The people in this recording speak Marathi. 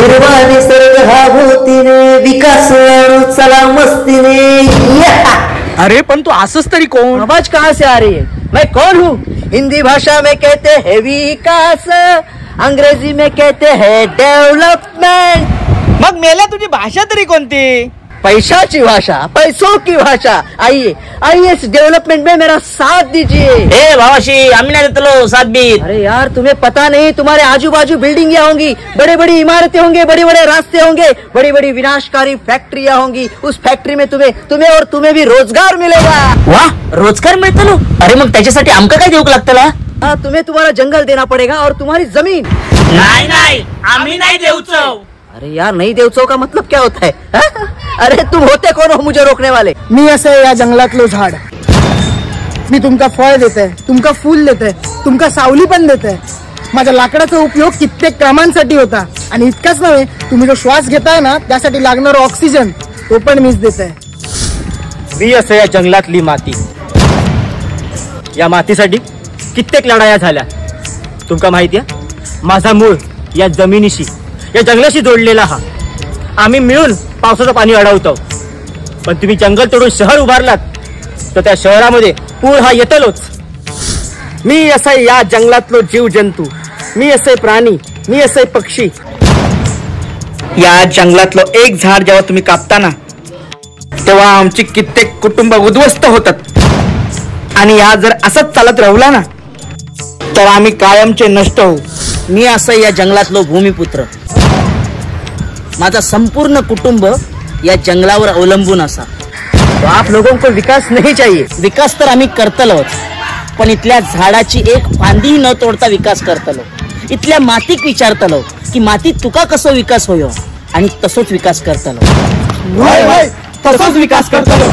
हिरवा निसर्ग हा भोवतीने विकास आणू चला मस्तीने। अरे पण तू असंच तरी कोण? आवाज कहाँ से आ रही है? मैं कौन हूँ? हिंदी भाषा में कहते हैं विकास, अंग्रेजी में कहते हैं डेवलपमेंट। मग मेल्या तुझी भाषा तरी कोणती? पैशाची भाषा, पैसों की भाषा। आइए आइए इस डेवलपमेंट में मेरा साथ दीजिए। ए भावाशी आम्ही नाही देतलो साथ बीत। अरे यार तुम्हें पता नहीं, तुम्हारे आजू बाजू बिल्डिंग होंगी, बड़े बड़ी इमारतें होंगे, बड़े बड़े रास्ते होंगे, बड़ी बड़ी विनाशकारी फैक्ट्रियां होंगी। उस फैक्ट्री में तुम्हें और तुम्हें भी रोजगार मिलेगा। वाह रोजगार मिळतलो? अरे मग त्याच्यासाठी आमका काय देऊक लागतला? हाँ तुम्हें तुम्हारा जंगल देना पड़ेगा और तुम्हारी जमीन। नाही नाही आम्ही नाही देऊचो। अरे यार नहीं देवचो का मतलब क्या होता है? अरे तुम होते कौन हो मुझे रोकने वाले? मी असं या जंगलातलो झाड, मी तुमका फळ देते, तुमका फूल देते, तुमका सावली पण देते। माझ्या लाकडाचा उपयोग कित्येक कामांसाठी होता आणि इतकाच नव्हे, तुम्ही जो श्वास घेताय ना त्यासाठी लागणारा ऑक्सिजन तो पण मीच देते। मी असं या जंगलातली माती, या मातीसाठी कित्येक लढाया झाल्या। तुमका माहिती आहे माझा मूळ या जमिनीशी या जंगलाशी जोडलेला हा। आम्ही मिळून पावसाचं पाणी अडवतो, पण तुम्ही जंगल तोडून शहर उभारलात तर त्या शहरामध्ये पूर हा येतलोच। मी असा या जंगलातलो जीव जंतू, मी असे प्राणी, मी असे पक्षी। या जंगलातलो एक झाड जेव्हा तुम्ही कापताना तेव्हा आमची कित्येक कुटुंब उद्ध्वस्त होतात आणि या जर असंच चालत राहिला ना तर आम्ही कायमचे नष्ट होऊ। मी असं या जंगलातलो भूमिपुत्र, माझा संपूर्ण कुटुंब या जंगलावर अवलंबून असा। तो आप लोगों को विकास नहीं चाहिए? विकास तर आम्ही करतलोच, पण इथल्या झाडाची एक फांदी न तोडता विकास करतलो। इथल्या मातीक विचारतलो की मातीत तुका कसो विकास होयो आणि तसोच विकास करतलो। तसोच विकास करतलो।